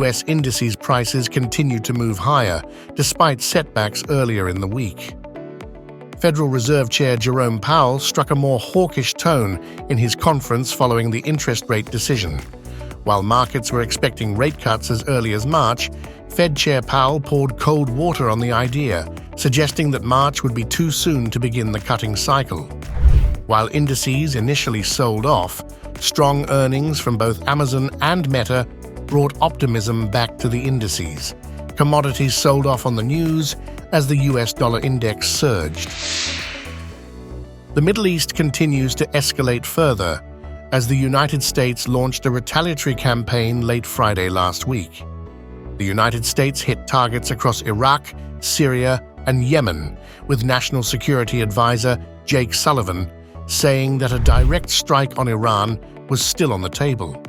U.S. indices prices continued to move higher, despite setbacks earlier in the week. Federal Reserve Chair Jerome Powell struck a more hawkish tone in his conference following the interest rate decision. While markets were expecting rate cuts as early as March, Fed Chair Powell poured cold water on the idea, suggesting that March would be too soon to begin the cutting cycle. While indices initially sold off, strong earnings from both Amazon and Meta brought optimism back to the indices. Commodities sold off on the news as the US dollar index surged. The Middle East continues to escalate further as the United States launched a retaliatory campaign late Friday last week. The United States hit targets across Iraq, Syria, and Yemen, with National Security Advisor Jake Sullivan saying that a direct strike on Iran was still on the table.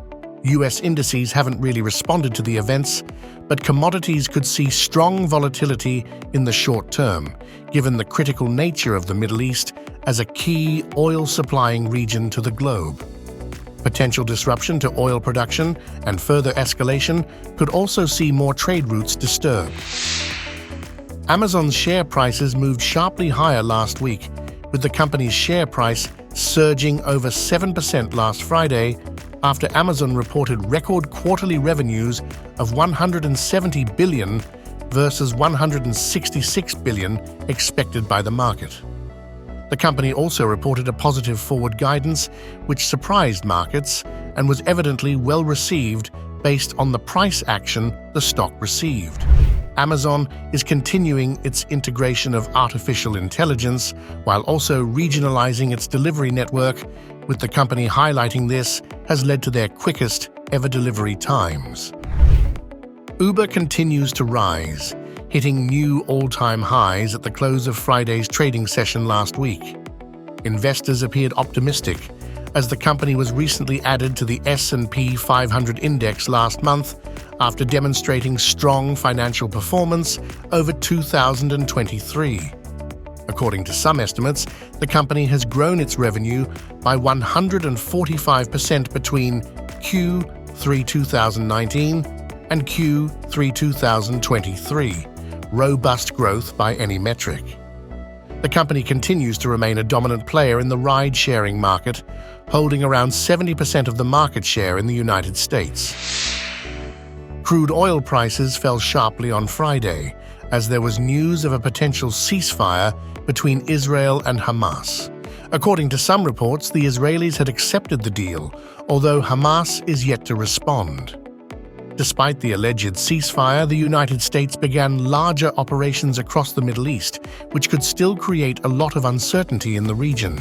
US indices haven't really responded to the events, but commodities could see strong volatility in the short term, given the critical nature of the Middle East as a key oil-supplying region to the globe. Potential disruption to oil production and further escalation could also see more trade routes disturbed. Amazon's share prices moved sharply higher last week, with the company's share price surging over 7% last Friday after Amazon reported record quarterly revenues of $170 billion versus $166 billion expected by the market. The company also reported a positive forward guidance, which surprised markets and was evidently well received based on the price action the stock received. Amazon is continuing its integration of artificial intelligence while also regionalizing its delivery network, with the company highlighting this has led to their quickest ever delivery times. Uber continues to rise, hitting new all-time highs at the close of Friday's trading session last week. Investors appeared optimistic as the company was recently added to the S&P 500 index last month after demonstrating strong financial performance over 2023. According to some estimates, the company has grown its revenue by 145% between Q3 2019 and Q3 2023, robust growth by any metric. The company continues to remain a dominant player in the ride-sharing market, holding around 70% of the market share in the United States. Crude oil prices fell sharply on Friday, as there was news of a potential ceasefire between Israel and Hamas. According to some reports, the Israelis had accepted the deal, although Hamas is yet to respond. Despite the alleged ceasefire, the United States began larger operations across the Middle East, which could still create a lot of uncertainty in the region.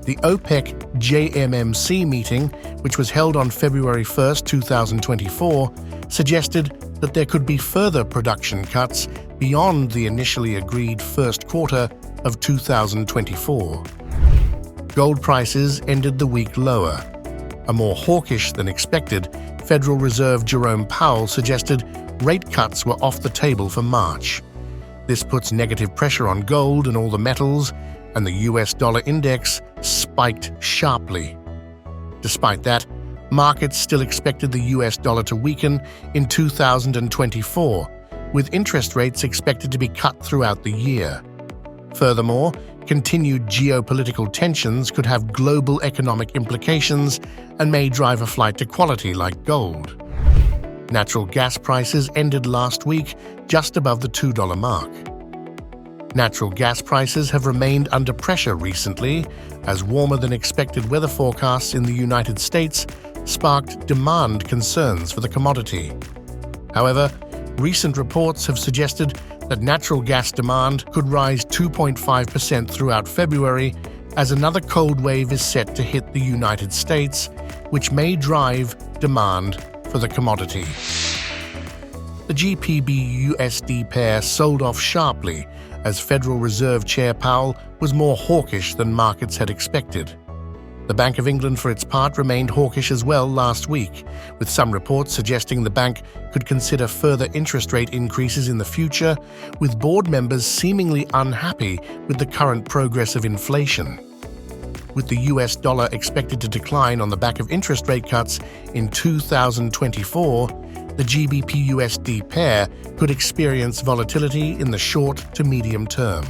The OPEC JMMC meeting, which was held on February 1, 2024, suggested that there could be further production cuts beyond the initially agreed first quarter of 2024. Gold prices ended the week lower. A more hawkish than expected Federal Reserve Jerome Powell suggested rate cuts were off the table for March. This puts negative pressure on gold and all the metals, and the US dollar index spiked sharply. Despite that, markets still expected the US dollar to weaken in 2024, with interest rates expected to be cut throughout the year. Furthermore, continued geopolitical tensions could have global economic implications and may drive a flight to quality like gold. Natural gas prices ended last week just above the $2 mark. Natural gas prices have remained under pressure recently, as warmer than expected weather forecasts in the United States sparked demand concerns for the commodity. However, recent reports have suggested that natural gas demand could rise 2.5% throughout February as another cold wave is set to hit the United States, which may drive demand for the commodity. The GBP/USD pair sold off sharply as Federal Reserve Chair Powell was more hawkish than markets had expected. The Bank of England, for its part, remained hawkish as well last week, with some reports suggesting the bank could consider further interest rate increases in the future, with board members seemingly unhappy with the current progress of inflation. With the US dollar expected to decline on the back of interest rate cuts in 2024, the GBP-USD pair could experience volatility in the short to medium term.